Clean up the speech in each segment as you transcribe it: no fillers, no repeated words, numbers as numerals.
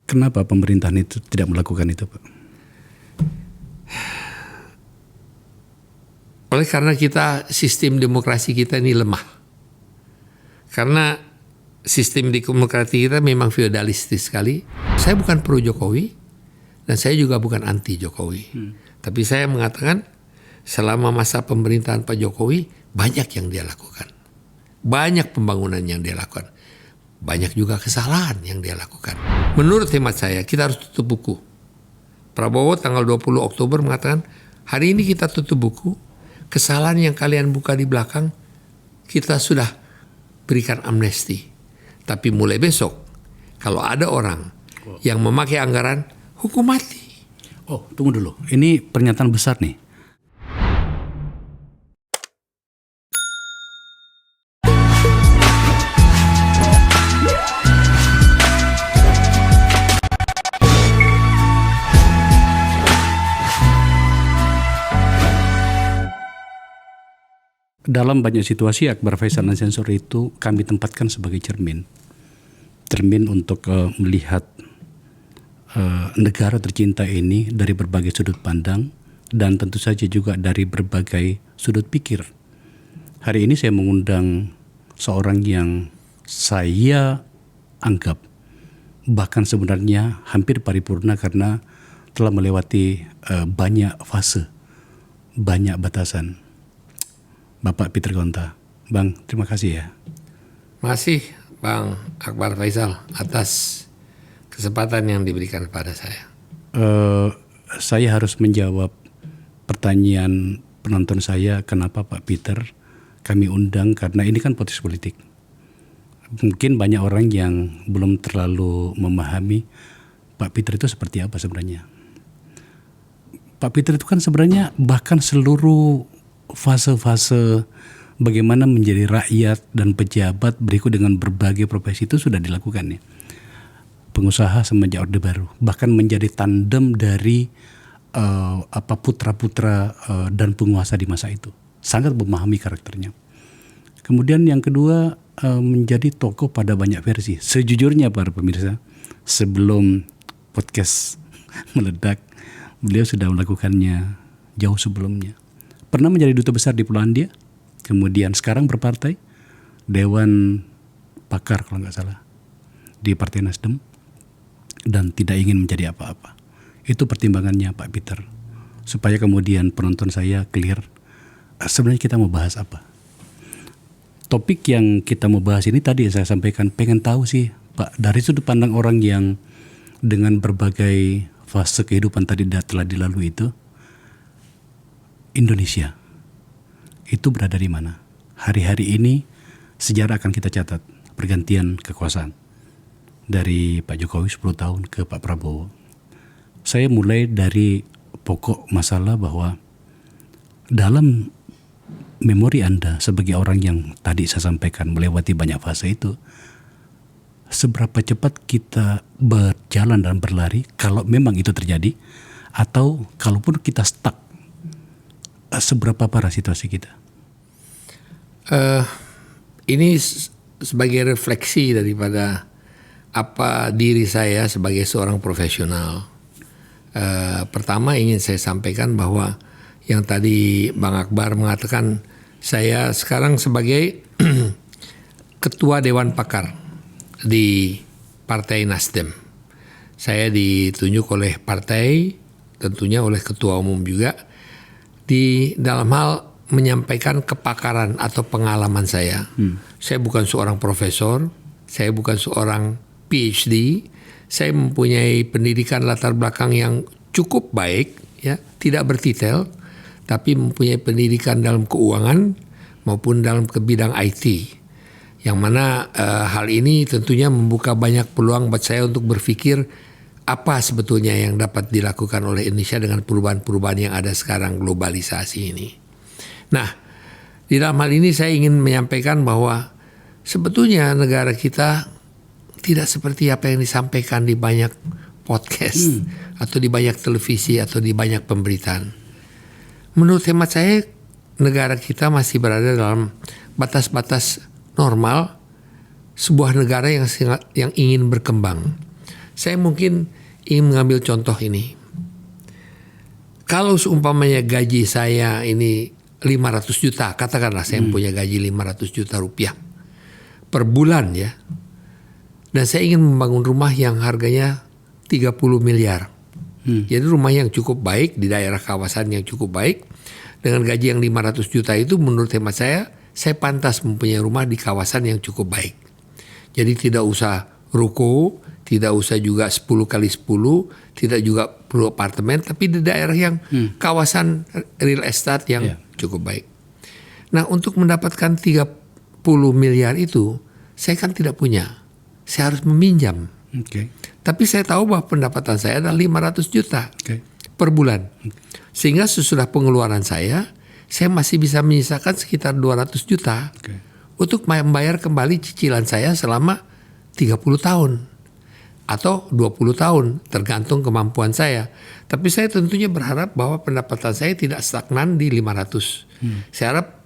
Kenapa pemerintahan itu tidak melakukan itu, Pak? Oleh karena sistem demokrasi kita ini lemah. Karena sistem demokrasi kita memang feodalistis sekali. Saya bukan pro Jokowi dan saya juga bukan anti Jokowi. Tapi saya mengatakan selama masa pemerintahan Pak Jokowi banyak yang dia lakukan. Banyak pembangunan yang dia lakukan. Banyak juga kesalahan yang dia lakukan. Menurut hemat saya kita harus tutup buku. Prabowo tanggal 20 Oktober mengatakan hari ini kita tutup buku. Kesalahan yang kalian buka di belakang kita sudah berikan amnesti. Tapi mulai besok kalau ada orang yang memakai anggaran, hukum mati. Oh, tunggu dulu. Ini pernyataan besar nih. Dalam banyak situasi Akbar Faisal Uncensored itu kami tempatkan sebagai cermin untuk melihat negara tercinta ini dari berbagai sudut pandang dan tentu saja juga dari berbagai sudut pikir. Hari ini saya mengundang seorang yang saya anggap bahkan sebenarnya hampir paripurna karena telah melewati banyak fase, banyak batasan. Bapak Peter Gonta. Bang, terima kasih ya. Masih Bang Akbar Faisal atas kesempatan yang diberikan kepada saya. Saya harus menjawab pertanyaan penonton saya, kenapa Pak Peter kami undang, karena ini kan podcast politik. Mungkin banyak orang yang belum terlalu memahami Pak Peter itu seperti apa sebenarnya. Pak Peter itu kan sebenarnya bahkan seluruh fase-fase bagaimana menjadi rakyat dan pejabat berikut dengan berbagai profesi itu sudah dilakukan ya. Pengusaha semenjak Orde Baru, bahkan menjadi tandem dari putra-putra dan penguasa di masa itu. Sangat memahami karakternya. Kemudian yang kedua menjadi tokoh pada banyak versi. Sejujurnya para pemirsa, sebelum podcast meledak, beliau sudah melakukannya jauh sebelumnya. Pernah menjadi duta besar di Polandia, kemudian sekarang berpartai, Dewan Pakar kalau nggak salah, di Partai Nasdem, dan tidak ingin menjadi apa-apa. Itu pertimbangannya Pak Peter, supaya kemudian penonton saya clear, sebenarnya kita mau bahas apa. Topik yang kita mau bahas ini tadi saya sampaikan, pengen tahu sih Pak, dari sudut pandang orang yang dengan berbagai fase kehidupan tadi telah dilalui itu, Indonesia itu berada di mana? Hari-hari ini sejarah akan kita catat pergantian kekuasaan dari Pak Jokowi 10 tahun ke Pak Prabowo. Saya mulai dari pokok masalah bahwa dalam memori Anda sebagai orang yang tadi saya sampaikan melewati banyak fase itu, seberapa cepat kita berjalan dan berlari kalau memang itu terjadi, atau kalaupun kita stuck, seberapa parah situasi kita? Ini sebagai refleksi daripada apa diri saya sebagai seorang profesional. Pertama ingin saya sampaikan bahwa yang tadi Bang Akbar mengatakan saya sekarang sebagai Ketua Dewan Pakar di Partai Nasdem. Saya ditunjuk oleh partai, tentunya oleh Ketua Umum juga, di dalam hal menyampaikan kepakaran atau pengalaman saya. Saya bukan seorang profesor, saya bukan seorang PhD, saya mempunyai pendidikan latar belakang yang cukup baik, ya, tidak bertitel, tapi mempunyai pendidikan dalam keuangan maupun dalam bidang IT. Yang mana hal ini tentunya membuka banyak peluang buat saya untuk berpikir apa sebetulnya yang dapat dilakukan oleh Indonesia dengan perubahan-perubahan yang ada sekarang, globalisasi ini. Nah, di dalam hal ini saya ingin menyampaikan bahwa sebetulnya negara kita tidak seperti apa yang disampaikan di banyak podcast atau di banyak televisi atau di banyak pemberitaan. Menurut hemat saya, negara kita masih berada dalam batas-batas normal sebuah negara yang ingin berkembang. Saya mungkin ingin mengambil contoh ini. Kalau seumpamanya gaji saya ini 500 juta, katakanlah saya punya gaji 500 juta rupiah per bulan ya. Dan saya ingin membangun rumah yang harganya 30 miliar. Jadi rumah yang cukup baik di daerah kawasan yang cukup baik. Dengan gaji yang 500 juta itu menurut hemat saya pantas mempunyai rumah di kawasan yang cukup baik. Jadi tidak usah ruko, tidak usah juga 10 kali 10, tidak juga perlu apartemen, tapi di daerah yang kawasan real estate yang cukup baik. Nah, untuk mendapatkan 30 miliar itu, saya kan tidak punya. Saya harus meminjam. Tapi saya tahu bahwa pendapatan saya adalah 500 juta per bulan. Sehingga sesudah pengeluaran saya masih bisa menyisakan sekitar 200 juta untuk membayar kembali cicilan saya selama 30 tahun. Atau 20 tahun, tergantung kemampuan saya. Tapi saya tentunya berharap bahwa pendapatan saya tidak stagnan di 500. Saya harap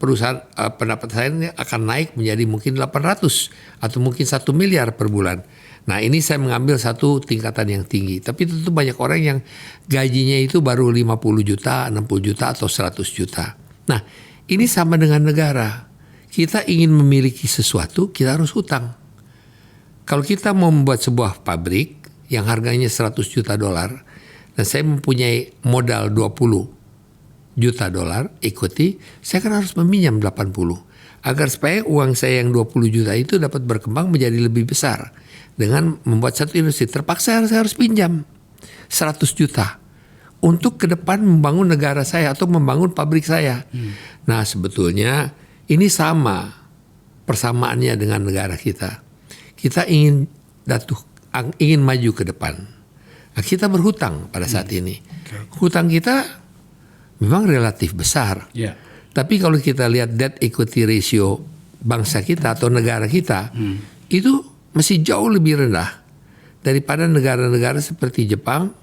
pendapatan saya akan naik menjadi mungkin 800 atau mungkin 1 miliar per bulan. Nah, ini saya mengambil satu tingkatan yang tinggi. Tapi tentu banyak orang yang gajinya itu baru 50 juta, 60 juta atau 100 juta. Nah, ini sama dengan negara. Kita ingin memiliki sesuatu, kita harus hutang. Kalau kita mau membuat sebuah pabrik yang harganya 100 juta dolar dan saya mempunyai modal 20 juta dolar equity, saya kan harus meminjam 80 agar supaya uang saya yang 20 juta itu dapat berkembang menjadi lebih besar. Dengan membuat satu industri terpaksa saya harus pinjam 100 juta untuk ke depan membangun negara saya atau membangun pabrik saya. Nah, sebetulnya ini sama persamaannya dengan negara kita. Kita ingin maju ke depan. Nah, kita berhutang pada saat ini. Hutang kita memang relatif besar. Tapi kalau kita lihat debt equity ratio bangsa kita atau negara kita, itu masih jauh lebih rendah daripada negara-negara seperti Jepang,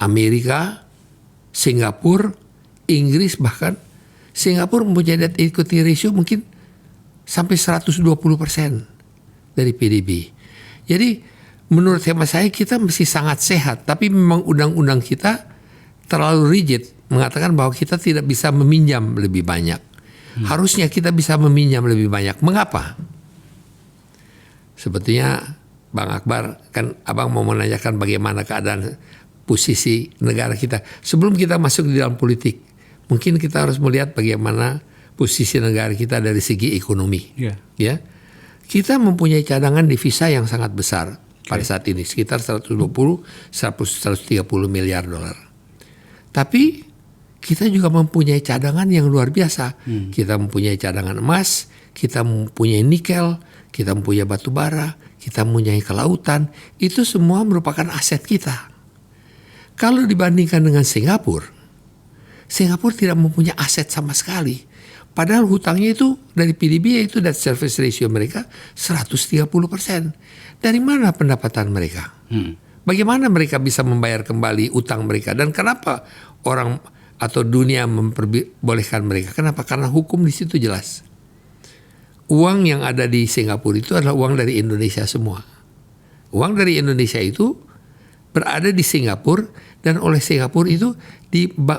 Amerika, Singapura, Inggris bahkan. Singapura mempunyai debt equity ratio mungkin sampai 120% dari PDB. Jadi menurut hemat saya kita masih sangat sehat, tapi memang undang-undang kita terlalu rigid mengatakan bahwa kita tidak bisa meminjam lebih banyak. Harusnya kita bisa meminjam lebih banyak. Mengapa? Sebetulnya Bang Akbar, kan Abang mau menanyakan bagaimana keadaan posisi negara kita. Sebelum kita masuk di dalam politik, mungkin kita harus melihat bagaimana posisi negara kita dari segi ekonomi. Ya. Kita mempunyai cadangan devisa yang sangat besar pada saat ini, sekitar 130 miliar dolar. Tapi kita juga mempunyai cadangan yang luar biasa. Kita mempunyai cadangan emas, kita mempunyai nikel, kita mempunyai batu bara, kita mempunyai kelautan. Itu semua merupakan aset kita. Kalau dibandingkan dengan Singapura tidak mempunyai aset sama sekali. Padahal hutangnya itu dari PDB yaitu debt service ratio mereka 130%. Dari mana pendapatan mereka? Bagaimana mereka bisa membayar kembali utang mereka? Dan kenapa orang atau dunia memperbolehkan mereka? Kenapa? Karena hukum di situ jelas. Uang yang ada di Singapura itu adalah uang dari Indonesia semua. Uang dari Indonesia itu berada di Singapura dan oleh Singapura itu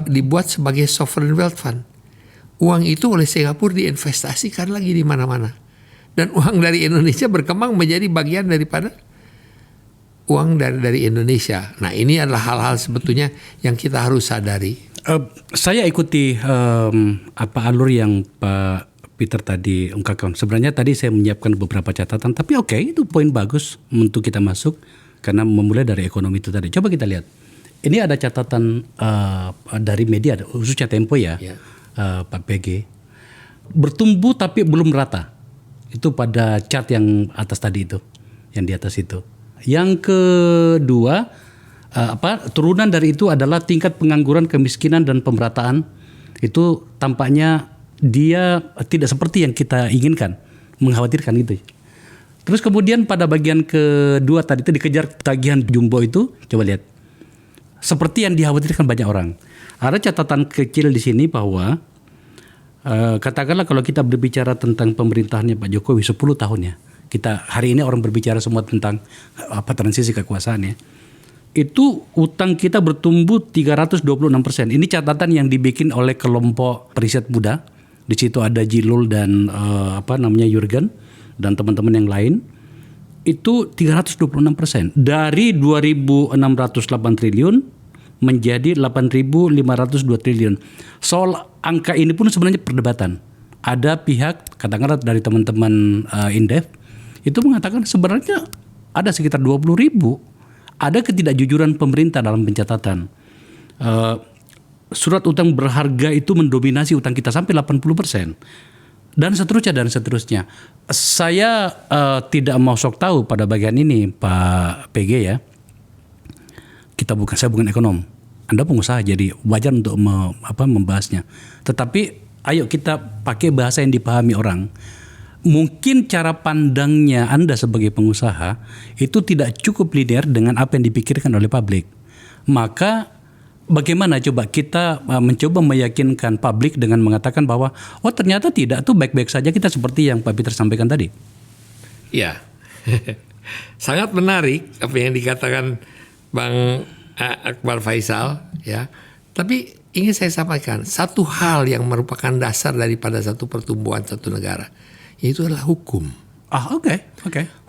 dibuat sebagai sovereign wealth fund. Uang itu oleh Singapura diinvestasikan lagi di mana-mana. Dan uang dari Indonesia berkembang menjadi bagian daripada uang dari Indonesia. Nah, ini adalah hal-hal sebetulnya yang kita harus sadari. Saya ikuti alur yang Pak Peter tadi ungkapkan. Sebenarnya tadi saya menyiapkan beberapa catatan, tapi oke, itu poin bagus untuk kita masuk karena memulai dari ekonomi itu tadi. Coba kita lihat. Ini ada catatan dari media, khususnya Tempo ya. Pak PG, bertumbuh tapi belum rata. Itu pada chart yang atas tadi itu, yang di atas itu. Yang kedua, turunan dari itu adalah tingkat pengangguran, kemiskinan dan pemerataan. Itu tampaknya dia tidak seperti yang kita inginkan, mengkhawatirkan gitu. Terus kemudian pada bagian kedua tadi itu dikejar tagihan jumbo itu, coba lihat. Seperti yang dikhawatirkan banyak orang. Ada catatan kecil di sini bahwa katakanlah kalau kita berbicara tentang pemerintahannya Pak Jokowi 10 tahun ya, kita hari ini orang berbicara semua tentang transisi kekuasaan ya. Itu utang kita bertumbuh 326%. Ini catatan yang dibikin oleh kelompok periset muda. Di situ ada Jilul dan Jurgen dan teman-teman yang lain. Itu 326%. Dari 2.608 triliun menjadi 8.502 triliun. Soal angka ini pun sebenarnya perdebatan. Ada pihak katakanlah dari teman-teman Indef itu mengatakan sebenarnya ada sekitar 20.000. Ada ketidakjujuran pemerintah dalam pencatatan. Surat utang berharga itu mendominasi utang kita sampai 80%. Dan seterusnya. Saya tidak mau sok tahu pada bagian ini Pak PG ya. Saya bukan ekonom. Anda pengusaha jadi wajar untuk membahasnya. Tetapi ayo kita pakai bahasa yang dipahami orang. Mungkin cara pandangnya Anda sebagai pengusaha itu tidak cukup linear dengan apa yang dipikirkan oleh publik. Maka bagaimana coba kita mencoba meyakinkan publik dengan mengatakan bahwa ternyata tidak, tuh baik-baik saja kita seperti yang Pak Peter sampaikan tadi. Ya, sangat menarik apa yang dikatakan Bang Akbar Faisal ya. Tapi ingin saya sampaikan satu hal yang merupakan dasar daripada satu pertumbuhan satu negara. Itu adalah hukum. Oke.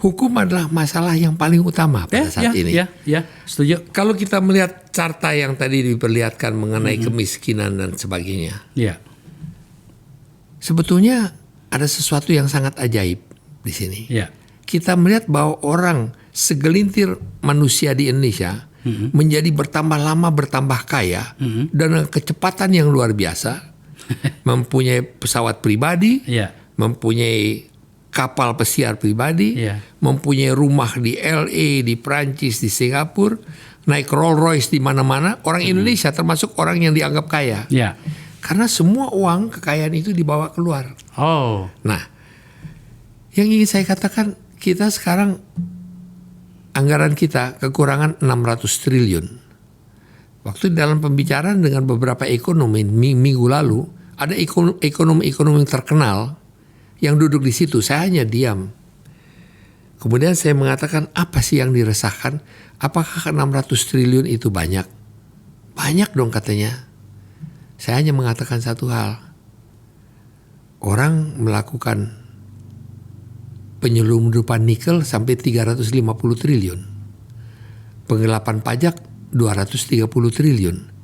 Hukum adalah masalah yang paling utama pada saat ini. Ya, setuju. Kalau kita melihat carta yang tadi diperlihatkan mengenai kemiskinan dan sebagainya. Ya. Sebetulnya ada sesuatu yang sangat ajaib di sini. Ya. Kita melihat bahwa orang segelintir manusia di Indonesia menjadi bertambah lama bertambah kaya dengan kecepatan yang luar biasa. Mempunyai pesawat pribadi. Ya. Mempunyai kapal pesiar pribadi, mempunyai rumah di LA, di Prancis, di Singapura, naik Rolls Royce di mana-mana. Orang Indonesia termasuk orang yang dianggap kaya, karena semua uang kekayaan itu dibawa keluar. Nah, yang ingin saya katakan, kita sekarang anggaran kita kekurangan 600 triliun. Waktu dalam pembicaraan dengan beberapa ekonomi minggu lalu, ada ekonomi terkenal yang duduk di situ, saya hanya diam. Kemudian saya mengatakan, apa sih yang diresahkan? Apakah 600 triliun itu banyak? Banyak dong katanya. Saya hanya mengatakan satu hal. Orang melakukan penyelundupan nikel sampai 350 triliun. Penggelapan pajak 230 triliun.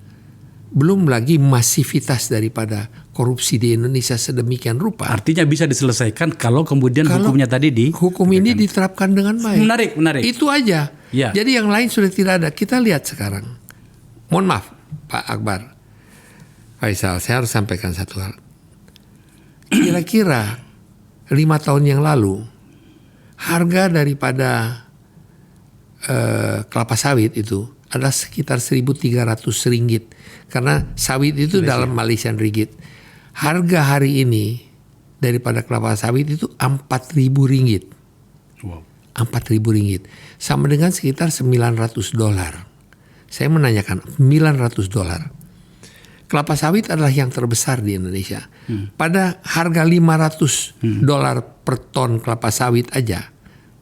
Belum lagi masivitas daripada korupsi di Indonesia sedemikian rupa. Artinya bisa diselesaikan kalau kemudian hukumnya tadi hukum ini diterapkan dengan baik. Menarik. Itu aja. Ya. Jadi yang lain sudah tidak ada. Kita lihat sekarang. Mohon maaf Pak Akbar Faisal, saya harus sampaikan satu hal. Kira-kira 5 tahun yang lalu harga daripada kelapa sawit itu adalah sekitar 1.300 ringgit. Karena sawit itu dalam Malaysian ringgit. Harga hari ini daripada kelapa sawit itu 4.000 ringgit. Wow. 4.000 ringgit. Sama dengan sekitar $900. Saya menanyakan $900. Kelapa sawit adalah yang terbesar di Indonesia. Pada harga $500 per ton kelapa sawit aja,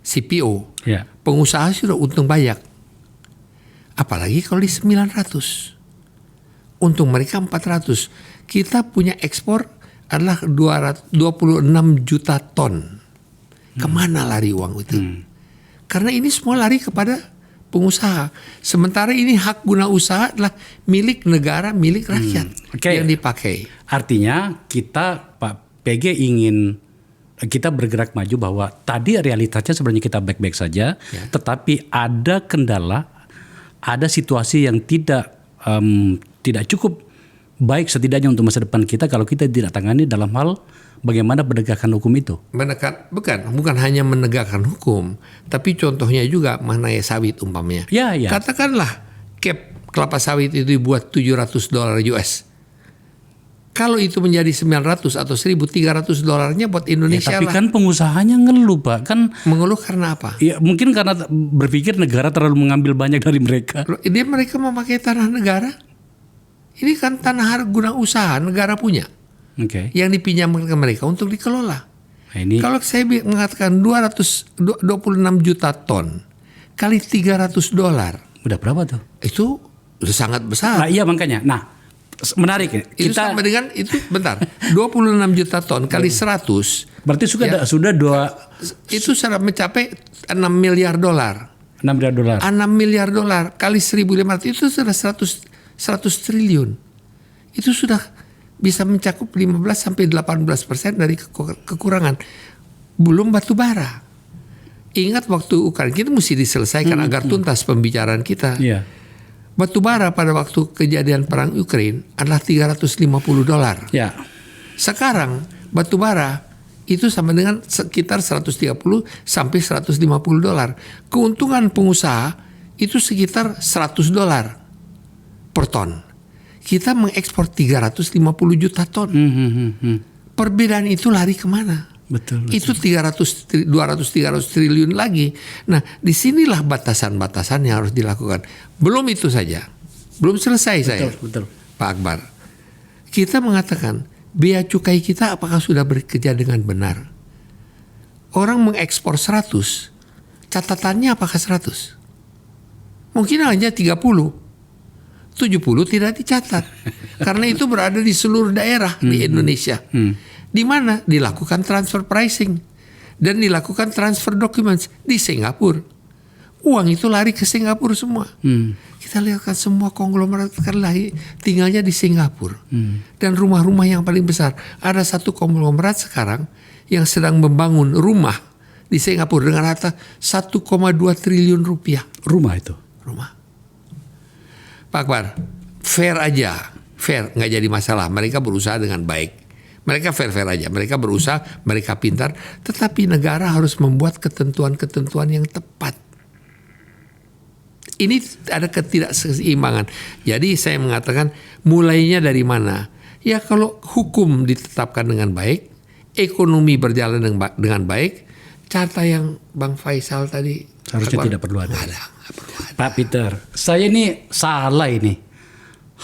CPO, pengusaha sudah untung banyak. Apalagi kalau di 900. Untung mereka 400. Kita punya ekspor adalah 26 juta ton. Kemana lari uang itu? Karena ini semua lari kepada pengusaha. Sementara ini hak guna usaha adalah milik negara, milik rakyat yang dipakai. Artinya kita Pak PG ingin kita bergerak maju bahwa tadi realitasnya sebenarnya kita baik-baik saja. Tetapi ada kendala, ada situasi yang tidak cukup baik setidaknya untuk masa depan kita kalau kita tidak tangani dalam hal bagaimana menegakkan hukum itu. Bukan hanya menegakkan hukum, tapi contohnya juga mengenai sawit umpamanya. Katakanlah cap kelapa sawit itu dibuat $700 US. Kalau itu menjadi 900 atau 1.300 $nya buat Indonesia tapi kan pengusahanya ngeluh Pak. Kan mengeluh karena apa? Ya mungkin karena berpikir negara terlalu mengambil banyak dari mereka. Mereka memakai tanah negara. Ini kan tanah guna usaha negara punya. Yang dipinjamkan ke mereka untuk dikelola. Nah, ini Kalau saya mengatakan 26 juta ton kali $300, udah berapa tuh? itu udah sangat besar. Nah, iya makanya. Nah, menarik ya. Itu sama dengan itu, bentar, 26 juta ton kali 100 berarti Ya. sudah itu sudah mencapai $6 miliar. 6 miliar dolar. 6 miliar dolar kali 1.500 itu sudah 100 triliun. Itu sudah bisa mencakup 15-18% dari kekurangan. Belum batu bara. Ingat waktu Ukraina, kita mesti diselesaikan agar tuntas pembicaraan kita. Iya. Batu bara pada waktu kejadian perang Ukraina adalah $350. Ya. Sekarang batu bara itu sama dengan sekitar 130 sampai $150. Keuntungan pengusaha itu sekitar $100 per ton. Kita mengekspor 350 juta ton. Perbedaan itu lari kemana? Betul. Itu 200-300 triliun lagi. Nah, disinilah batasan-batasan yang harus dilakukan. Belum itu saja. Belum selesai saya. Betul. Pak Akbar. Kita mengatakan bea cukai kita apakah sudah bekerja dengan benar? Orang mengekspor 100, catatannya apakah 100? Mungkin hanya 30. 70 tidak dicatat. Karena itu berada di seluruh daerah di Indonesia. Di mana dilakukan transfer pricing dan dilakukan transfer documents di Singapura. Uang itu lari ke Singapura semua. Kita lihat kan semua konglomerat tinggalnya di Singapura. Dan rumah-rumah yang paling besar. Ada satu konglomerat sekarang yang sedang membangun rumah di Singapura dengan harta 1,2 triliun rupiah. Rumah itu. Rumah. Pak Akbar, fair aja. Fair, nggak jadi masalah. Mereka berusaha dengan baik. Mereka fair-fair aja. Mereka berusaha, mereka pintar. Tetapi negara harus membuat ketentuan-ketentuan yang tepat. Ini ada ketidakseimbangan. Jadi saya mengatakan mulainya dari mana? Ya kalau hukum ditetapkan dengan baik, ekonomi berjalan dengan baik, carta yang Bang Faisal tadi Harusnya tidak perlu ada. Nggak perlu ada. Pak Peter, saya ini salah ini.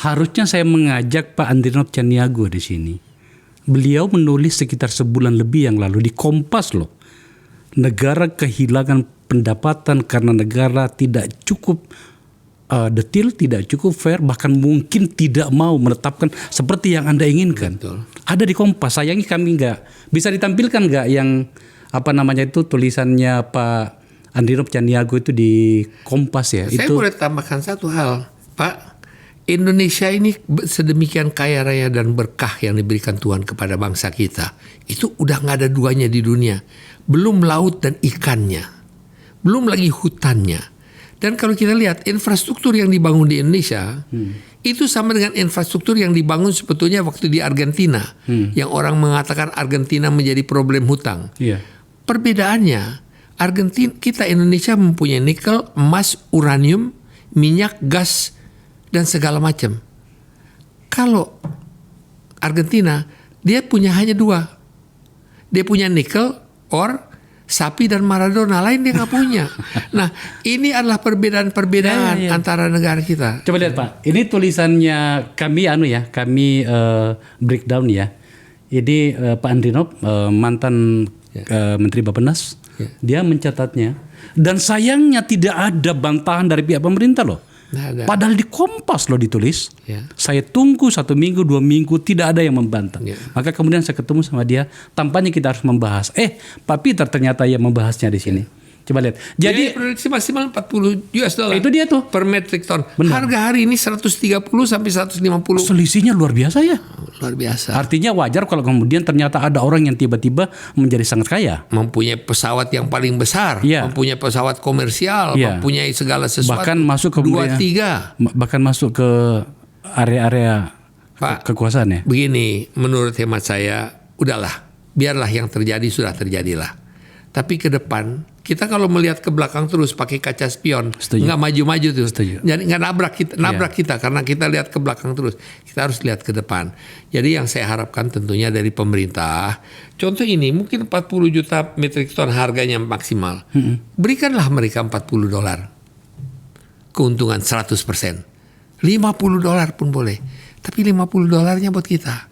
Harusnya saya mengajak Pak Andrinov Caniago di sini. Beliau menulis sekitar sebulan lebih yang lalu di Kompas loh. Negara kehilangan pendapatan karena negara tidak cukup detail, tidak cukup fair, bahkan mungkin tidak mau menetapkan seperti yang Anda inginkan. Betul. Ada di Kompas. Sayangnya kami nggak bisa ditampilkan nggak yang apa namanya itu tulisannya Pak Andrinov Caniago itu di Kompas ya. Saya itu boleh tambahkan satu hal, Pak. Indonesia ini sedemikian kaya raya dan berkah yang diberikan Tuhan kepada bangsa kita. Itu udah nggak ada duanya di dunia. Belum laut dan ikannya. Belum lagi hutannya. Dan kalau kita lihat infrastruktur yang dibangun di Indonesia, itu sama dengan infrastruktur yang dibangun sebetulnya waktu di Argentina. Yang orang mengatakan Argentina menjadi problem hutang. Iya. Perbedaannya, kita Indonesia mempunyai nikel, emas, uranium, minyak, gas, dan segala macam. Kalau Argentina, dia punya hanya 2. Dia punya nikel, ore, sapi dan Maradona. Lain dia nggak punya. Nah, ini adalah perbedaan antara negara kita. Coba lihat Pak, ini tulisannya kami kami breakdown ya. Ini Pak Andrinov mantan Menteri Bappenas, dia mencatatnya. Dan sayangnya tidak ada bantahan dari pihak pemerintah loh. Ada. Padahal di Kompas loh ditulis. Ya. Saya tunggu 1 minggu, 2 minggu tidak ada yang membantah. Ya. Maka kemudian saya ketemu sama dia. Tampaknya kita harus membahas. Pak Peter ternyata yang membahasnya di sini. Coba lihat. Jadi produksi maksimal $40. itu dia tuh. Per metric ton. Benar. Harga hari ini 130 sampai 150. Selisihnya luar biasa ya. Luar biasa. Artinya wajar kalau kemudian ternyata ada orang yang tiba-tiba menjadi sangat kaya. Mempunyai pesawat yang paling besar, Iya. mempunyai pesawat komersial, Iya. mempunyai segala sesuatu. Bahkan masuk ke 2-3. bahkan masuk ke area-area Pak, kekuasaan ya. begini, menurut hemat saya, udahlah, biarlah yang terjadi sudah terjadilah. Tapi ke depan, kita kalau melihat ke belakang terus pakai kaca spion, Setuju. nggak maju-maju tuh. Setuju. Jadi nggak nabrak kita karena kita lihat ke belakang terus. Kita harus lihat ke depan. Jadi yang saya harapkan tentunya dari pemerintah, contoh ini mungkin 40 juta metrik ton harganya maksimal. Berikanlah mereka $40. Keuntungan 100%. $50 pun boleh. Tapi $50 buat kita.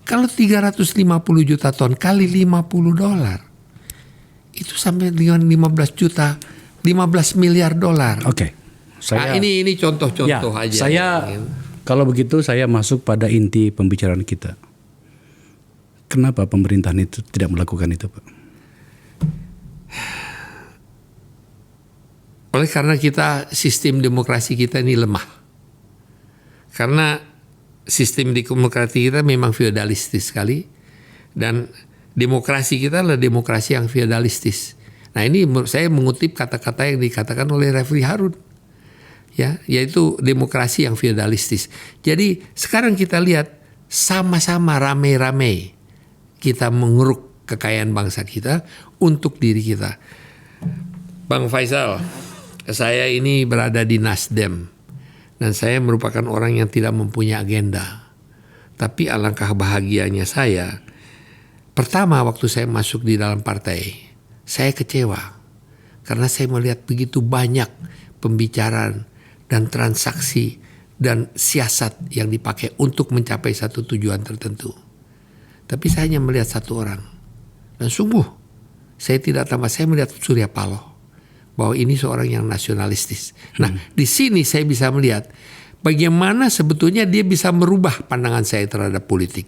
Kalau 350 juta ton kali $50, itu sampai dengan 15 miliar dolar. Oke. Saya Ini contoh-contoh aja. Saya kalau begitu saya masuk pada inti pembicaraan kita. Kenapa pemerintahan itu tidak melakukan itu, Pak? Oleh karena sistem demokrasi kita ini lemah. Karena sistem demokrasi kita memang feodalistis sekali, dan demokrasi kita adalah demokrasi yang feodalistis. Nah, ini saya mengutip kata-kata yang dikatakan oleh Refli Harun, ya, yaitu demokrasi yang feodalistis. Jadi sekarang kita lihat sama-sama rame-rame kita mengeruk kekayaan bangsa kita untuk diri kita. Bang Faisal, saya ini berada di Nasdem dan saya merupakan orang yang tidak mempunyai agenda. Tapi alangkah bahagianya saya, pertama waktu saya masuk di dalam partai, saya kecewa karena saya melihat begitu banyak pembicaraan dan transaksi dan siasat yang dipakai untuk mencapai satu tujuan tertentu. Tapi saya hanya melihat satu orang, dan sungguh saya tidak tambah, saya melihat Surya Paloh, bahwa ini seorang yang nasionalistis. Nah, di sini saya bisa melihat bagaimana sebetulnya dia bisa merubah pandangan saya terhadap politik.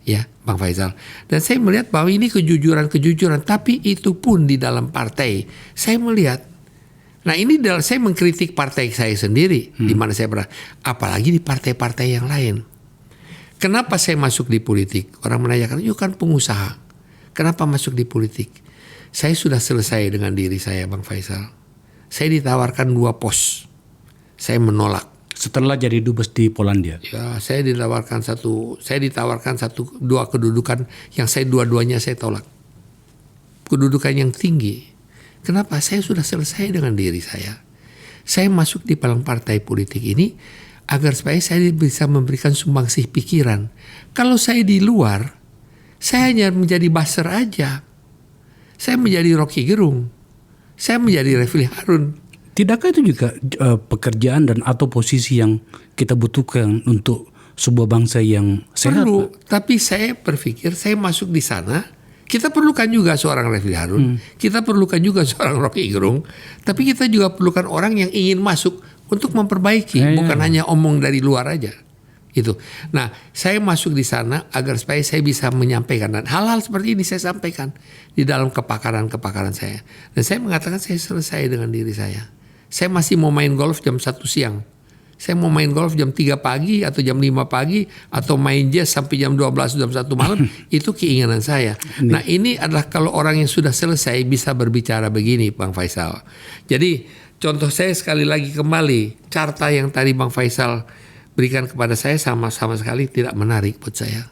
Ya, Bang Faisal. Dan saya melihat bahwa ini kejujuran, tapi itu pun di dalam partai. Saya melihat, nah ini saya mengkritik partai saya sendiri, di mana saya pernah, apalagi di partai-partai yang lain. Kenapa saya masuk di politik? Orang menanyakan, yuk kan pengusaha. Kenapa masuk di politik? Saya sudah selesai dengan diri saya, Bang Faisal. Saya ditawarkan 2 pos. Saya menolak. Setelah jadi dubes di Polandia. Ya, saya ditawarkan dua kedudukan yang saya dua-duanya saya tolak. Kedudukan yang tinggi. Kenapa? Saya sudah selesai dengan diri saya. Saya masuk di dalam partai politik ini agar supaya saya bisa memberikan sumbangsih pikiran. Kalau saya di luar, saya hanya menjadi buzzer aja. Saya menjadi Rocky Gerung. Saya menjadi Refli Harun. Tidakkah itu juga pekerjaan dan atau posisi yang kita butuhkan untuk sebuah bangsa yang sehat? Perlu, tapi saya berpikir saya masuk di sana, kita perlukan juga seorang Refli Harun, kita perlukan juga seorang Rocky Gerung, tapi kita juga perlukan orang yang ingin masuk untuk memperbaiki, bukan hanya omong dari luar aja. Itu. Nah, saya masuk di sana agar supaya saya bisa menyampaikan, dan hal-hal seperti ini saya sampaikan di dalam kepakaran saya. Dan saya mengatakan saya selesai dengan diri saya. Saya masih mau main golf jam 1 siang. Saya mau main golf jam 3 pagi atau jam 5 pagi atau main jazz sampai jam 12 jam 1 malam. Itu keinginan saya. Nah, ini adalah kalau orang yang sudah selesai bisa berbicara begini, Bang Faisal. Jadi contoh saya sekali lagi kembali, carta yang tadi Bang Faisal berikan kepada saya sama sekali tidak menarik buat saya.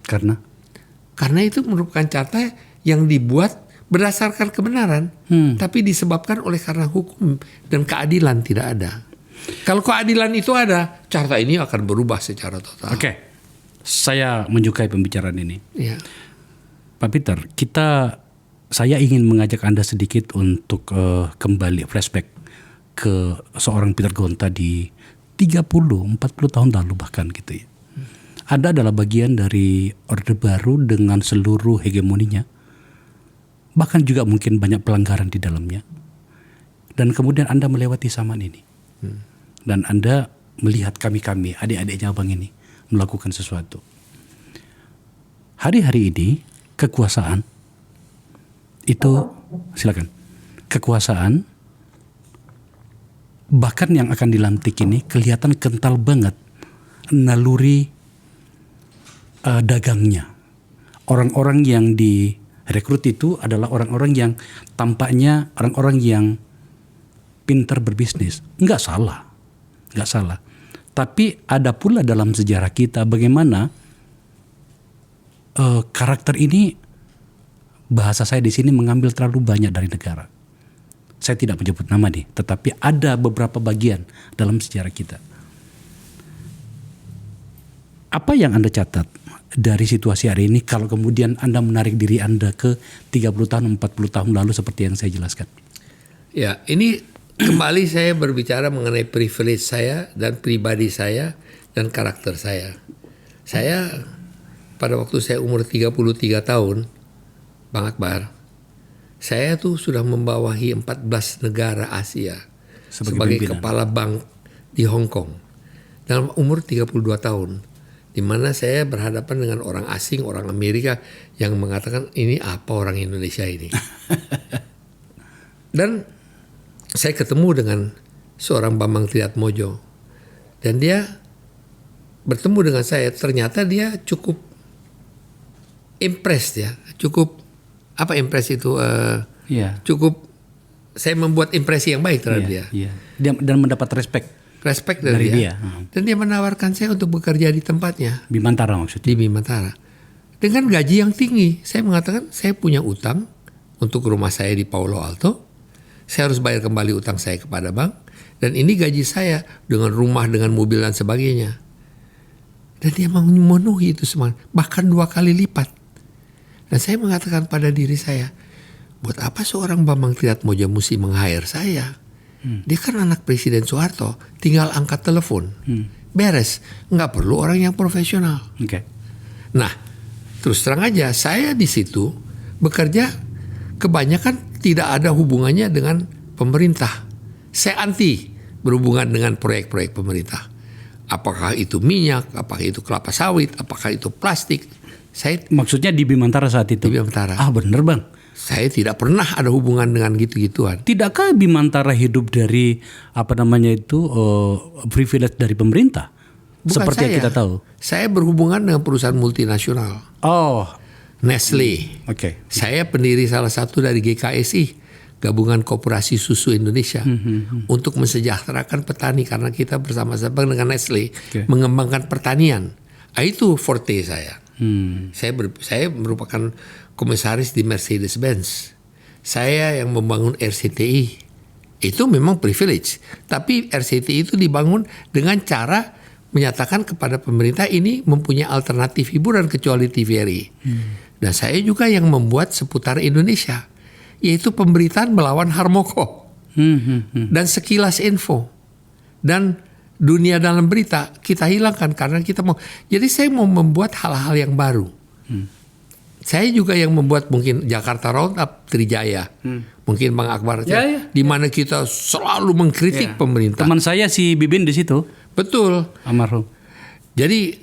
Karena itu merupakan carta yang dibuat berdasarkan kebenaran, tapi disebabkan oleh karena hukum dan keadilan tidak ada. Kalau keadilan itu ada, carta ini akan berubah secara total. Oke, saya menyukai pembicaraan ini. Ya. Pak Peter, saya ingin mengajak Anda sedikit untuk kembali flashback ke seorang Peter Gonta di 30-40 tahun lalu bahkan gitu ya. Anda adalah bagian dari Orde Baru dengan seluruh hegemoninya. Bahkan juga mungkin banyak pelanggaran di dalamnya. Dan kemudian Anda melewati zaman ini. Dan Anda melihat kami, adik-adiknya abang ini, melakukan sesuatu. Hari-hari ini, kekuasaan, itu, silakan. Kekuasaan, bahkan yang akan dilantik ini, kelihatan kental banget naluri dagangnya. Orang-orang yang direkrut itu adalah orang-orang yang tampaknya orang-orang yang pintar berbisnis. Enggak salah. Tapi ada pula dalam sejarah kita bagaimana karakter ini, bahasa saya di sini mengambil terlalu banyak dari negara. Saya tidak menyebut nama nih, tetapi ada beberapa bagian dalam sejarah kita. Apa yang Anda catat dari situasi hari ini kalau kemudian Anda menarik diri Anda ke 30 tahun, 40 tahun lalu seperti yang saya jelaskan? Ya, ini kembali saya berbicara mengenai privilege saya dan pribadi saya dan karakter saya. Saya pada waktu saya umur 33 tahun, Bang Akbar, saya tuh sudah membawahi 14 negara Asia sebagai pimpinan. kepala bank di Hong Kong dalam umur 32 tahun. Di mana saya berhadapan dengan orang asing, orang Amerika yang mengatakan ini apa orang Indonesia ini. Dan saya ketemu dengan seorang Bambang Triatmojo dan dia bertemu dengan saya, ternyata dia cukup impressed ya, cukup apa impress itu Iya. cukup saya membuat impresi yang baik terhadap dia. Iya. Dan mendapat respect Dari dia. Dan dia menawarkan saya untuk bekerja di tempatnya Bimantara maksudnya. di Bimantara dengan gaji yang tinggi. Saya mengatakan saya punya utang untuk rumah saya di Palo Alto. Saya harus bayar kembali utang saya kepada bank dan ini gaji saya dengan rumah, dengan mobil dan sebagainya. Dan dia memenuhi itu semua, bahkan 2 kali lipat. Dan saya mengatakan pada diri saya, buat apa seorang Bambang Triatmojo mesti meng-hire saya? Dia kan anak Presiden Soeharto, tinggal angkat telepon. Beres, nggak perlu orang yang profesional. Oke. Nah, terus terang aja, saya di situ bekerja kebanyakan tidak ada hubungannya dengan pemerintah. Saya anti berhubungan dengan proyek-proyek pemerintah. Apakah itu minyak, apakah itu kelapa sawit, apakah itu plastik. Saya Maksudnya di Bimantara saat itu. di Bimantara. Ah bener bang. Saya tidak pernah ada hubungan dengan gitu-gituan. Tidakkah Bimantara hidup dari privilege dari pemerintah? Bukan Seperti yang saya. kita tahu. Saya berhubungan dengan perusahaan multinasional. Oh, Nestle. oke. Saya pendiri salah satu dari GKSI, Gabungan Koperasi Susu Indonesia, untuk mensejahterakan petani karena kita bersama-sama dengan Nestle mengembangkan pertanian. Itu forte saya. Saya merupakan komisaris di Mercedes-Benz. Saya yang membangun RCTI. Itu memang privilege. Tapi RCTI itu dibangun dengan cara menyatakan kepada pemerintah ini mempunyai alternatif hiburan kecuali TVRI. Dan saya juga yang membuat seputar Indonesia, yaitu pemberitaan melawan Harmoko. Dan sekilas info. Dan dunia dalam berita kita hilangkan karena kita mau. Jadi saya mau membuat hal-hal yang baru. Saya juga yang membuat mungkin Jakarta Roundup Trijaya. Mungkin Bang Akbar. Di mana kita selalu mengkritik pemerintah. Teman saya si Bibin di situ. Betul. Almarhum. Jadi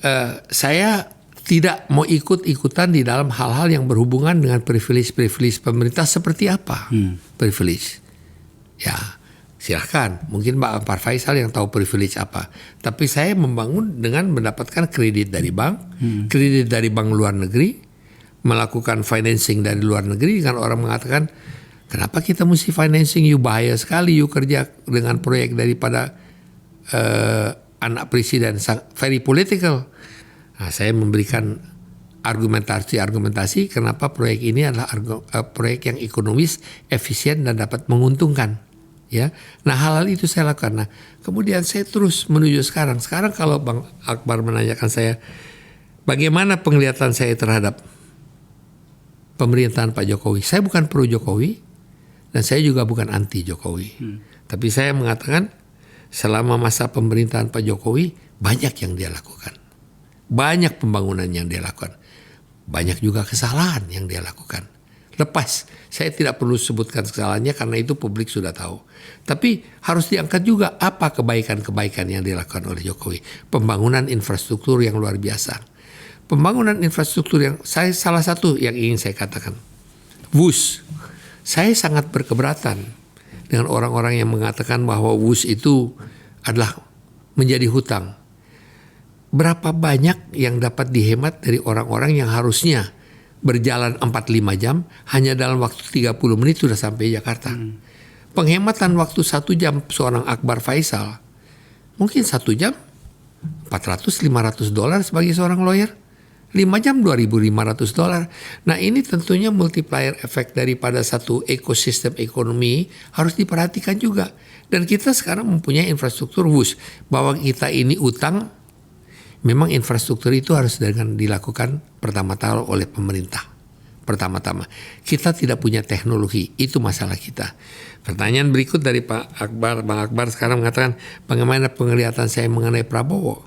saya tidak mau ikut-ikutan di dalam hal-hal yang berhubungan dengan privilege pemerintah seperti apa. Privilege. Ya silahkan. Mungkin Pak Ampar Faisal yang tahu privilege apa. Tapi saya membangun dengan mendapatkan kredit dari bank. Kredit dari bank luar negeri. Melakukan financing dari luar negeri. Kan orang mengatakan, kenapa kita mesti financing? You bahaya sekali. You kerja dengan proyek daripada anak presiden. Very political. Nah, saya memberikan argumentasi kenapa proyek ini adalah proyek yang ekonomis, efisien dan dapat menguntungkan. Ya, nah hal-hal itu saya lakukan. Nah, kemudian saya terus menuju sekarang. Sekarang kalau Bang Akbar menanyakan saya, bagaimana penglihatan saya terhadap pemerintahan Pak Jokowi? Saya bukan pro Jokowi dan saya juga bukan anti Jokowi. Tapi saya mengatakan selama masa pemerintahan Pak Jokowi banyak yang dia lakukan. Banyak pembangunan yang dia lakukan. Banyak juga kesalahan yang dia lakukan. Lepas, saya tidak perlu sebutkan kesalahannya karena itu publik sudah tahu. Tapi harus diangkat juga apa kebaikan-kebaikan yang dilakukan oleh Jokowi. Pembangunan infrastruktur yang luar biasa. Pembangunan infrastruktur yang salah satu yang ingin saya katakan. WUS. Saya sangat berkeberatan dengan orang-orang yang mengatakan bahwa WUS itu adalah menjadi hutang. Berapa banyak yang dapat dihemat dari orang-orang yang harusnya berjalan 4-5 jam, hanya dalam waktu 30 menit sudah sampai Jakarta. Penghematan waktu 1 jam seorang Akbar Faisal, mungkin 1 jam $400-500 sebagai seorang lawyer. 5 jam $2.500. Nah ini tentunya multiplier efek daripada satu ekosistem ekonomi harus diperhatikan juga. Dan kita sekarang mempunyai infrastruktur WUS. Bahwa kita ini utang, memang infrastruktur itu harus dilakukan pertama-tama oleh pemerintah. Pertama-tama. Kita tidak punya teknologi, itu masalah kita. Pertanyaan berikut dari Pak Akbar, Bang Akbar sekarang mengatakan bagaimana penglihatan saya mengenai Prabowo.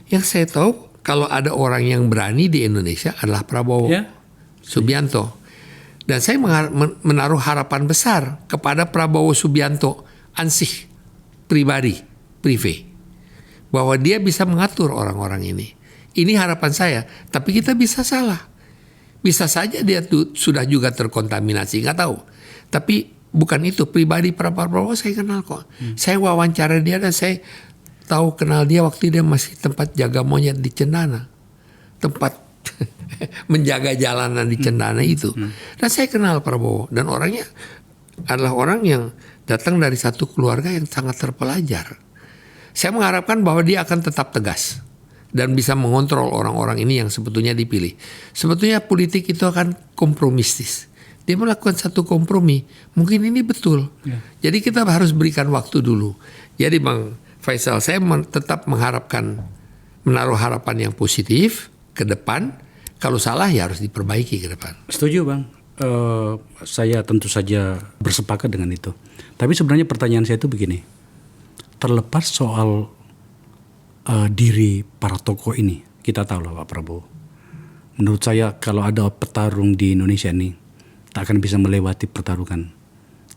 Yang saya tahu kalau ada orang yang berani di Indonesia adalah Prabowo Ya. Subianto. Dan saya menaruh harapan besar kepada Prabowo Subianto ansih pribadi, privé. Bahwa dia bisa mengatur orang-orang ini. Ini harapan saya. Tapi kita bisa salah. Bisa saja dia sudah juga terkontaminasi, nggak tahu. Tapi bukan itu, pribadi Prabowo saya kenal kok. Saya wawancara dia dan saya tahu kenal dia waktu dia masih tempat jaga monyet di Cendana. Tempat menjaga jalanan di Cendana itu. Dan saya kenal Prabowo. Dan orangnya adalah orang yang datang dari satu keluarga yang sangat terpelajar. Saya mengharapkan bahwa dia akan tetap tegas. Dan bisa mengontrol orang-orang ini yang sebetulnya dipilih. Sebetulnya politik itu akan kompromistis. Dia melakukan satu kompromi. Mungkin ini betul. Ya. Jadi kita harus berikan waktu dulu. Jadi Bang Faisal, saya tetap mengharapkan, menaruh harapan yang positif ke depan. Kalau salah ya harus diperbaiki ke depan. Setuju Bang. Saya tentu saja bersepakat dengan itu. Tapi sebenarnya pertanyaan saya itu begini. Terlepas soal diri para tokoh ini, kita tahu lah Pak Prabowo. Menurut saya kalau ada petarung di Indonesia ini, tak akan bisa melewati pertarungan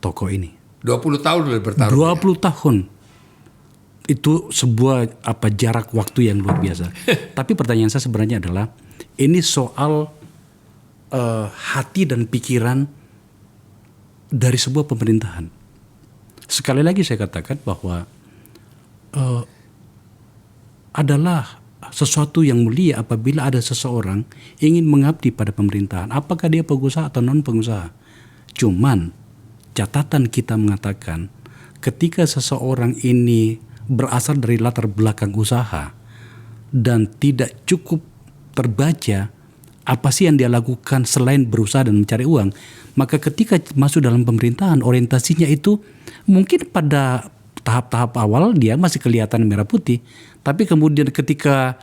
tokoh ini. 20 tahun udah bertarung. 20 tahun. Itu sebuah jarak waktu yang luar biasa. Tapi pertanyaan saya sebenarnya adalah, ini soal hati dan pikiran dari sebuah pemerintahan. Sekali lagi saya katakan bahwa adalah sesuatu yang mulia apabila ada seseorang ingin mengabdi pada pemerintahan. Apakah dia pengusaha atau non pengusaha. Cuman catatan kita mengatakan ketika seseorang ini berasal dari latar belakang usaha dan tidak cukup terbaca apa sih yang dia lakukan selain berusaha dan mencari uang, maka ketika masuk dalam pemerintahan orientasinya itu mungkin pada tahap-tahap awal dia masih kelihatan merah putih, tapi kemudian ketika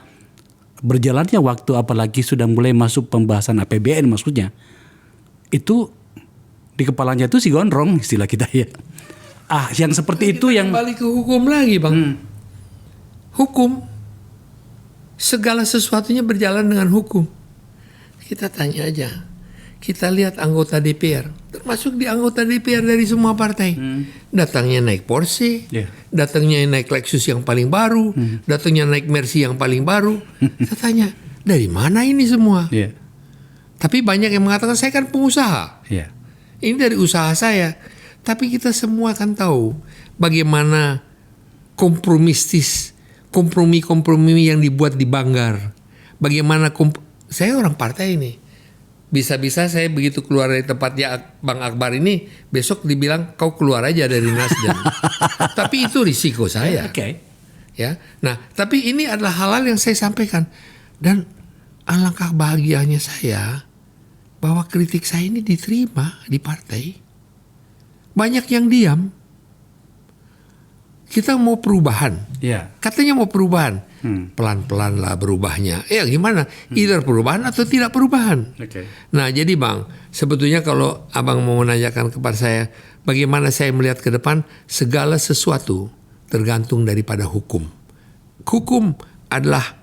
berjalannya waktu, apalagi sudah mulai masuk pembahasan APBN maksudnya, itu di kepalanya itu si gondrong istilah kita ya. Yang seperti itu yang kembali ke hukum lagi Bang. Hukum, segala sesuatunya berjalan dengan hukum. Kita tanya aja, kita lihat anggota DPR, termasuk di anggota DPR dari semua partai, datangnya naik Porsche, datangnya naik Lexus yang paling baru, datangnya naik Mercy yang paling baru. Kita tanya, dari mana ini semua? Tapi banyak yang mengatakan saya kan pengusaha, ini dari usaha saya. Tapi kita semua kan tahu bagaimana kompromi yang dibuat di Banggar, bagaimana saya orang partai ini. Bisa-bisa saya begitu keluar dari tempatnya Bang Akbar ini, besok dibilang kau keluar aja dari Nasdem. Tapi itu risiko saya. Ya. Nah, tapi ini adalah hal-hal yang saya sampaikan. Dan alangkah bahagianya saya bahwa kritik saya ini diterima di partai. Banyak yang diam. Kita mau perubahan. Katanya mau perubahan. Pelan-pelan lah berubahnya. Gimana? Either perubahan atau tidak perubahan. Nah jadi Bang, sebetulnya kalau Abang mau menanyakan kepada saya, bagaimana saya melihat ke depan, segala sesuatu tergantung daripada hukum. Hukum adalah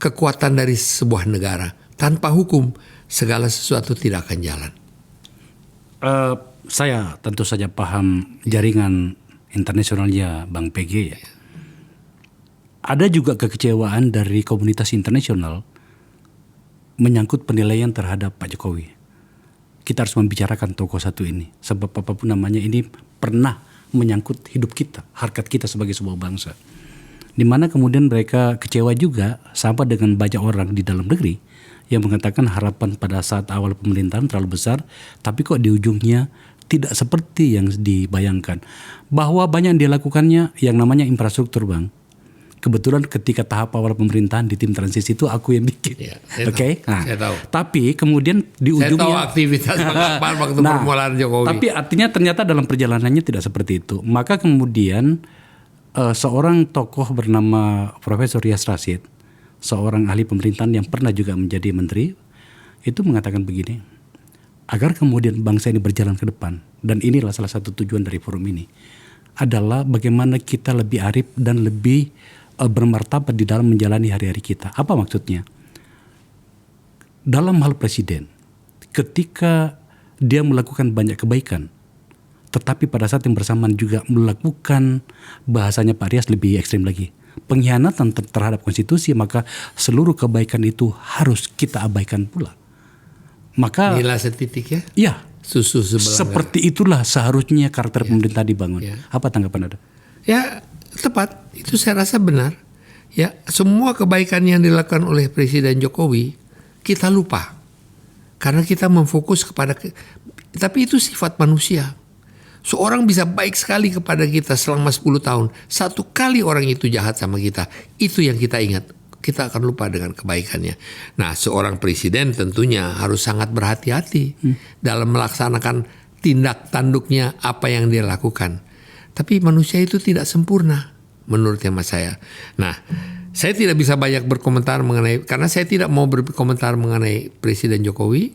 kekuatan dari sebuah negara. Tanpa hukum, segala sesuatu tidak akan jalan. Saya tentu saja paham jaringan internasionalnya Bang PG ya. Ada juga kekecewaan dari komunitas internasional menyangkut penilaian terhadap Pak Jokowi. Kita harus membicarakan tokoh satu ini. Sebab apapun namanya ini pernah menyangkut hidup kita, harkat kita sebagai sebuah bangsa. Di mana kemudian mereka kecewa juga sama dengan banyak orang di dalam negeri yang mengatakan harapan pada saat awal pemerintahan terlalu besar, tapi kok di ujungnya tidak seperti yang dibayangkan. Bahwa banyak yang dilakukannya yang namanya infrastruktur Bang. Kebetulan ketika tahap awal pemerintahan di tim transisi itu aku yang bikin. Saya tahu. Tapi kemudian di ujungnya. Saya tahu aktivitas Bang Akbar waktu permulaan Jokowi. Tapi artinya ternyata dalam perjalanannya tidak seperti itu. Maka kemudian seorang tokoh bernama Profesor Rias Rasyid, seorang ahli pemerintahan yang pernah juga menjadi menteri, itu mengatakan begini, agar kemudian bangsa ini berjalan ke depan, dan inilah salah satu tujuan dari forum ini, adalah bagaimana kita lebih arif dan lebih bermartabat di dalam menjalani hari-hari kita. Apa maksudnya? Dalam hal presiden, ketika dia melakukan banyak kebaikan, tetapi pada saat yang bersamaan juga melakukan, bahasanya Pak Rias lebih ekstrim lagi, pengkhianatan terhadap konstitusi, maka seluruh kebaikan itu harus kita abaikan pula. Maka Nilai setitik ya. ya, Susu sebelah. seperti itulah seharusnya karakter pemerintah dibangun. Apa tanggapan Anda? Ya, tepat. Itu saya rasa benar. Ya, semua kebaikan yang dilakukan oleh Presiden Jokowi kita lupa. Karena kita memfokus kepada tapi itu sifat manusia. Seorang bisa baik sekali kepada kita selama 10 tahun. Satu kali orang itu jahat sama kita. Itu yang kita ingat. Kita akan lupa dengan kebaikannya. Nah, seorang presiden tentunya harus sangat berhati-hati dalam melaksanakan tindak tanduknya apa yang dia lakukan. Tapi manusia itu tidak sempurna menurut hemat saya. Nah, saya tidak bisa banyak berkomentar mengenai, karena saya tidak mau berkomentar mengenai Presiden Jokowi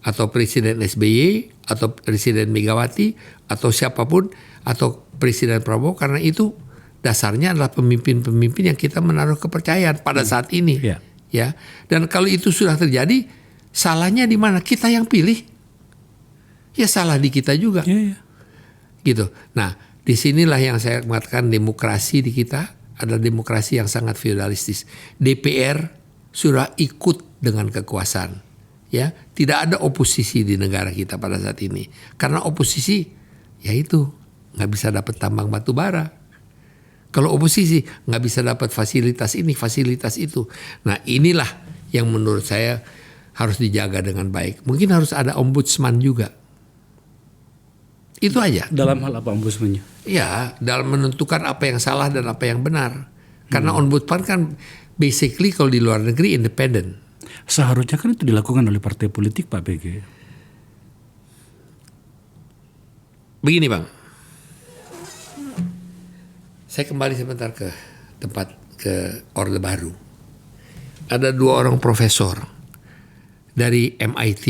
atau Presiden SBY atau Presiden Megawati atau siapapun atau Presiden Prabowo, karena itu dasarnya adalah pemimpin-pemimpin yang kita menaruh kepercayaan pada saat ini. Ya. Dan kalau itu sudah terjadi, salahnya di mana? Kita yang pilih. Ya salah di kita juga. Gitu. Nah, disinilah yang saya mengatakan demokrasi di kita adalah demokrasi yang sangat feudalistis. DPR sudah ikut dengan kekuasaan. Ya, tidak ada oposisi di negara kita pada saat ini. Karena oposisi, ya itu nggak bisa dapat tambang batu bara. Kalau oposisi nggak bisa dapat fasilitas ini, fasilitas itu. Nah, inilah yang menurut saya harus dijaga dengan baik. Mungkin harus ada ombudsman juga. Itu aja. Dalam hal apa ombudsmannya? Ya, dalam menentukan apa yang salah dan apa yang benar. Karena ombudsman kan basically kalau di luar negeri independen. Seharusnya kan itu dilakukan oleh partai politik, Pak BG. Begini Bang, saya kembali sebentar ke tempat, ke Orde Baru. Ada 2 orang profesor dari MIT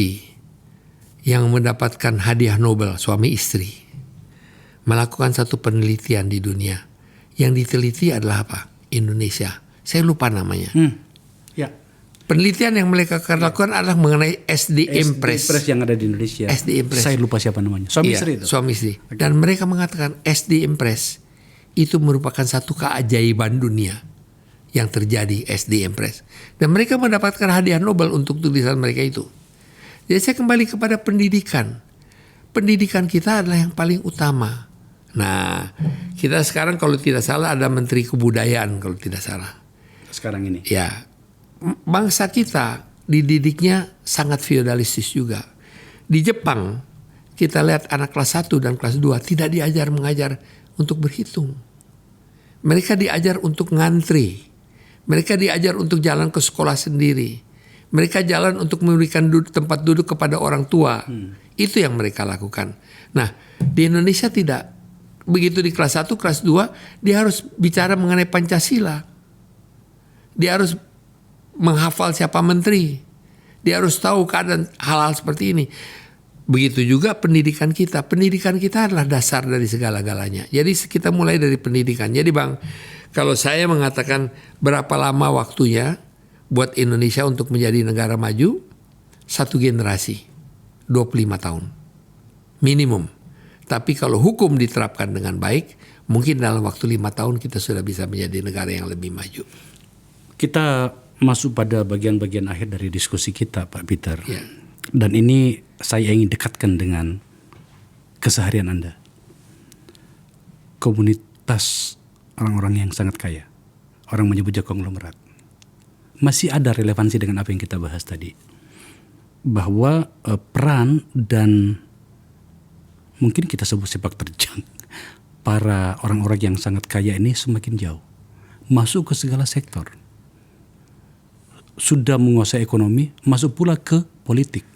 yang mendapatkan hadiah Nobel, suami istri, melakukan satu penelitian di dunia. Yang diteliti adalah apa? Indonesia. Saya lupa namanya. Ya. Penelitian yang mereka lakukan adalah mengenai SDM Press. SDM yang ada di Indonesia. SDM Press. Saya lupa siapa namanya. Suami istri itu. Suami istri. Dan mereka mengatakan SDM Press itu merupakan satu keajaiban dunia yang terjadi, SDM Press. Dan mereka mendapatkan hadiah Nobel untuk tulisan mereka itu. Jadi saya kembali kepada pendidikan. Pendidikan kita adalah yang paling utama. Nah, kita sekarang kalau tidak salah ada Menteri Kebudayaan kalau tidak salah. Sekarang ini. Ya, bangsa kita dididiknya sangat feodalistis juga. Di Jepang kita lihat anak kelas 1 dan kelas 2 tidak diajar mengajar untuk berhitung. Mereka diajar untuk ngantri. Mereka diajar untuk jalan ke sekolah sendiri. Mereka jalan untuk memberikan tempat duduk kepada orang tua. Itu yang mereka lakukan. Nah, di Indonesia tidak. Begitu di kelas 1, kelas 2, dia harus bicara mengenai Pancasila. Dia harus menghafal siapa menteri. Dia harus tahu keadaan hal-hal seperti ini. Begitu juga pendidikan kita. Pendidikan kita adalah dasar dari segala-galanya. Jadi kita mulai dari pendidikan. Jadi Bang, kalau saya mengatakan berapa lama waktunya buat Indonesia untuk menjadi negara maju, 1 generasi, 25 tahun. Minimum. Tapi kalau hukum diterapkan dengan baik, mungkin dalam waktu 5 tahun kita sudah bisa menjadi negara yang lebih maju. Kita masuk pada bagian-bagian akhir dari diskusi kita, Pak Peter. Ya. Dan ini saya ingin dekatkan dengan keseharian Anda. Komunitas orang-orang yang sangat kaya. Orang menyebutnya konglomerat. Masih ada relevansi dengan apa yang kita bahas tadi. Bahwa peran dan mungkin kita sebut sepak terjang para orang-orang yang sangat kaya ini semakin jauh. Masuk ke segala sektor. Sudah menguasai ekonomi, masuk pula ke politik.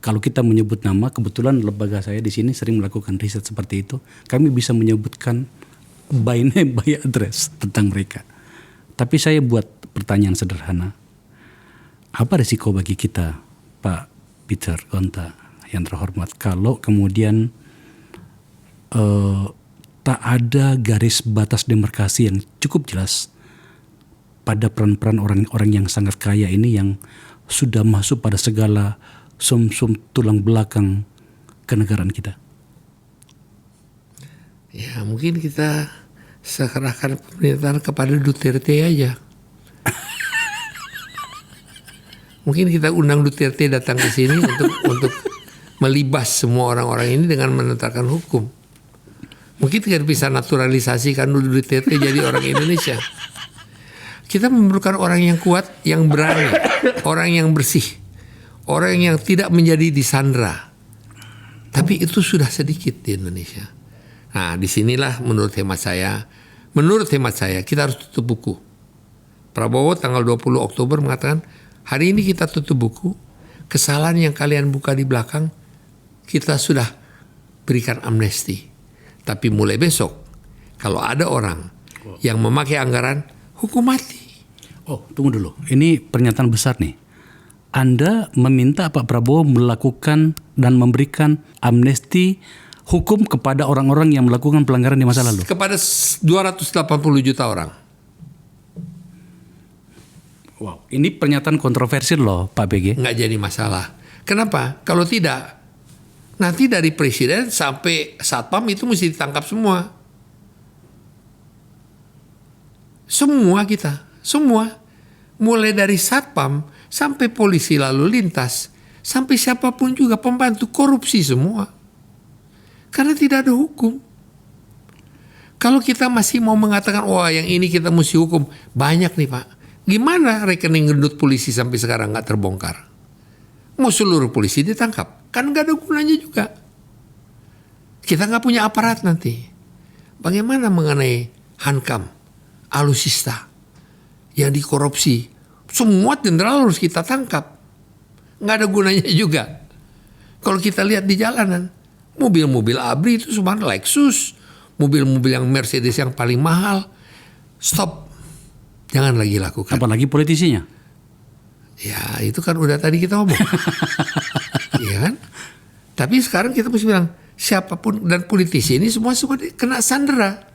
Kalau kita menyebut nama, kebetulan lembaga saya di sini sering melakukan riset seperti itu. Kami bisa menyebutkan by name, by address tentang mereka. Tapi saya buat pertanyaan sederhana. Apa risiko bagi kita, Pak Peter Gonta yang terhormat, kalau kemudian tak ada garis batas demarkasi yang cukup jelas pada peran-peran orang-orang yang sangat kaya ini yang sudah masuk pada segala sum-sum tulang belakang kenegaraan kita. Ya mungkin kita serahkan pemerintahan kepada Duterte aja. Mungkin kita undang Duterte datang ke sini untuk melibas semua orang-orang ini dengan menegakkan hukum. Mungkin kita bisa naturalisasikan Duterte jadi orang Indonesia. Kita memerlukan orang yang kuat, yang berani, orang yang bersih, orang yang tidak menjadi disandra. Tapi itu sudah sedikit di Indonesia. Nah, disinilah menurut hemat saya kita harus tutup buku. Prabowo tanggal 20 Oktober mengatakan, hari ini kita tutup buku, kesalahan yang kalian buka di belakang, kita sudah berikan amnesti. Tapi mulai besok, kalau ada orang yang memakai anggaran, hukum mati. Oh, tunggu dulu. Ini pernyataan besar nih. Anda meminta Pak Prabowo melakukan dan memberikan amnesti hukum kepada orang-orang yang melakukan pelanggaran di masa lalu. Kepada 280 juta orang. Wow, ini pernyataan kontroversial loh Pak PG. Nggak jadi masalah. Kenapa? Kalau tidak, nanti dari presiden sampai satpam itu mesti ditangkap semua. Semua kita, semua. Mulai dari satpam sampai polisi lalu lintas, sampai siapapun juga pembantu korupsi semua. Karena tidak ada hukum. Kalau kita masih mau mengatakan, wah yang ini kita mesti hukum, banyak nih Pak. Gimana rekening gendut polisi sampai sekarang nggak terbongkar? Mau seluruh polisi ditangkap? Kan nggak ada gunanya juga. Kita nggak punya aparat nanti. Bagaimana mengenai Hankam, Alutsista yang dikorupsi? Semua jenderal harus kita tangkap. Nggak ada gunanya juga. Kalau kita lihat di jalanan, mobil-mobil ABRI itu semua Lexus, mobil-mobil yang Mercedes yang paling mahal. Stop. Jangan lagi lakukan. Apalagi politisinya. Ya itu kan udah tadi kita ngomong. Iya kan? Tapi sekarang kita mesti bilang, siapapun dan politisi ini semua kena sandera.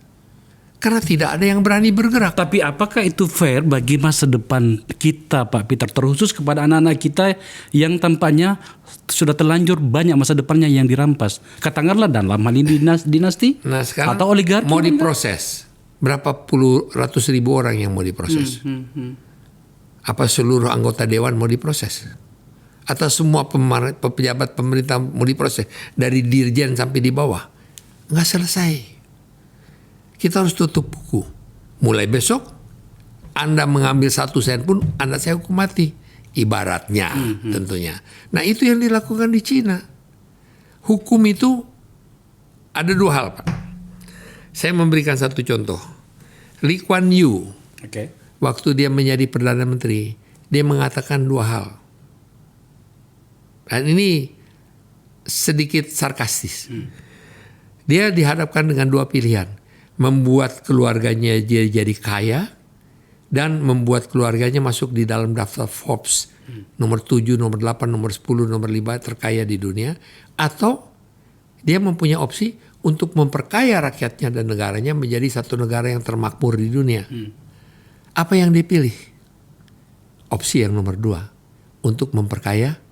Karena tidak ada yang berani bergerak. Tapi apakah itu fair bagi masa depan kita Pak Peter, terkhusus kepada anak-anak kita yang tampaknya sudah terlanjur banyak masa depannya yang dirampas. Katakanlah dalam hal ini dinasti atau oligarki. Mau diproses. Berapa ratus ribu orang yang mau diproses? Apa seluruh anggota dewan mau diproses? Atau semua pejabat pemerintah mau diproses? Dari dirjen sampai di bawah? Nggak selesai. Kita harus tutup buku. Mulai besok, Anda mengambil 1 sen pun, Anda saya hukum mati. Ibaratnya tentunya. Nah itu yang dilakukan di Cina. Hukum itu ada 2 hal Pak. Saya memberikan satu contoh. Lee Kuan Yew, waktu dia menjadi Perdana Menteri, dia mengatakan 2 hal. Dan ini sedikit sarkastis. Dia dihadapkan dengan 2 pilihan. Membuat keluarganya jadi kaya dan membuat keluarganya masuk di dalam daftar Forbes nomor 7, nomor 8, nomor 10, nomor 5 terkaya di dunia, atau dia mempunyai opsi untuk memperkaya rakyatnya dan negaranya menjadi satu negara yang termakmur di dunia. Apa yang dipilih? Opsi yang nomor 2, untuk memperkaya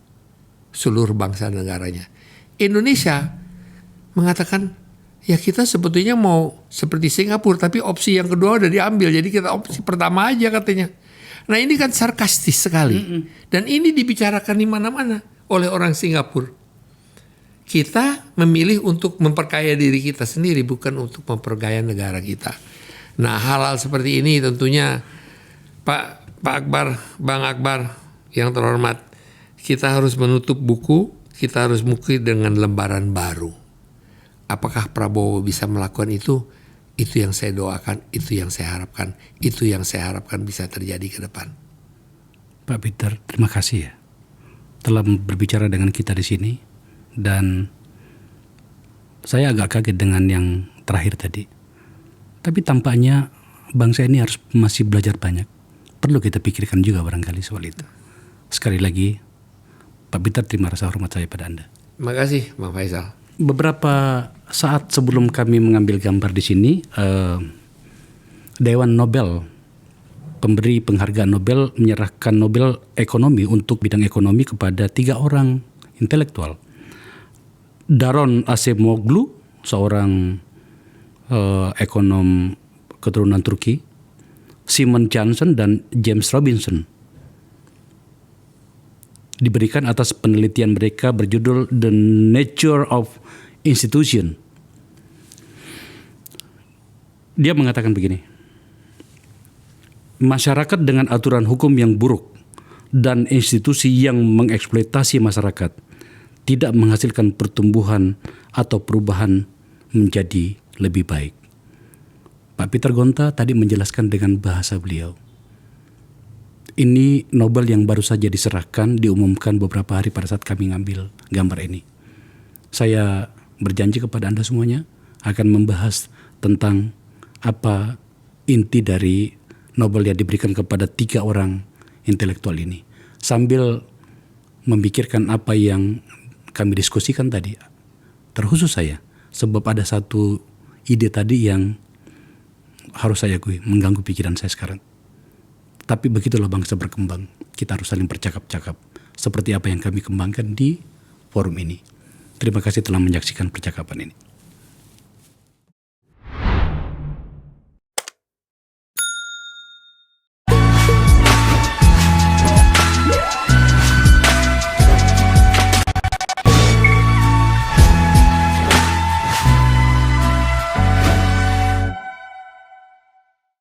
seluruh bangsa negaranya. Indonesia mengatakan, ya kita sebetulnya mau seperti Singapura, tapi opsi yang kedua udah diambil, jadi kita opsi pertama aja katanya. Nah ini kan sarkastis sekali. Dan ini dibicarakan di mana-mana oleh orang Singapura. Kita memilih untuk memperkaya diri kita sendiri, bukan untuk memperkaya negara kita. Nah hal-hal seperti ini tentunya Pak Akbar, Bang Akbar yang terhormat, kita harus menutup buku, kita harus mulai dengan lembaran baru. Apakah Prabowo bisa melakukan itu? Itu yang saya doakan, itu yang saya harapkan, itu yang saya harapkan bisa terjadi ke depan. Pak Peter, terima kasih ya telah berbicara dengan kita di sini. Dan saya agak kaget dengan yang terakhir tadi. Tapi tampaknya bangsa ini harus masih belajar banyak. Perlu kita pikirkan juga barangkali soal itu. Sekali lagi, Pak Peter, terima rasa hormat saya pada Anda. Terima kasih, Bang Faisal. beberapa saat sebelum kami mengambil gambar di sini, Dewan Nobel, pemberi penghargaan Nobel, menyerahkan Nobel ekonomi untuk bidang ekonomi kepada 3 orang intelektual. Daron Acemoglu, seorang ekonom keturunan Turki, Simon Johnson dan James Robinson. Diberikan atas penelitian mereka berjudul The Nature of Institution. Dia mengatakan begini, masyarakat dengan aturan hukum yang buruk dan institusi yang mengeksploitasi masyarakat tidak menghasilkan pertumbuhan atau perubahan menjadi lebih baik. Pak Peter Gonta tadi menjelaskan dengan bahasa beliau. Ini Nobel yang baru saja diserahkan, diumumkan beberapa hari pada saat kami ngambil gambar ini. Saya berjanji kepada Anda semuanya akan membahas tentang apa inti dari Nobel yang diberikan kepada 3 orang intelektual ini. Sambil memikirkan apa yang kami diskusikan tadi, terkhusus saya, sebab ada satu ide tadi yang harus saya akui mengganggu pikiran saya sekarang. Tapi begitulah bangsa berkembang. Kita harus saling bercakap-cakap seperti apa yang kami kembangkan di forum ini. Terima kasih telah menyaksikan percakapan ini.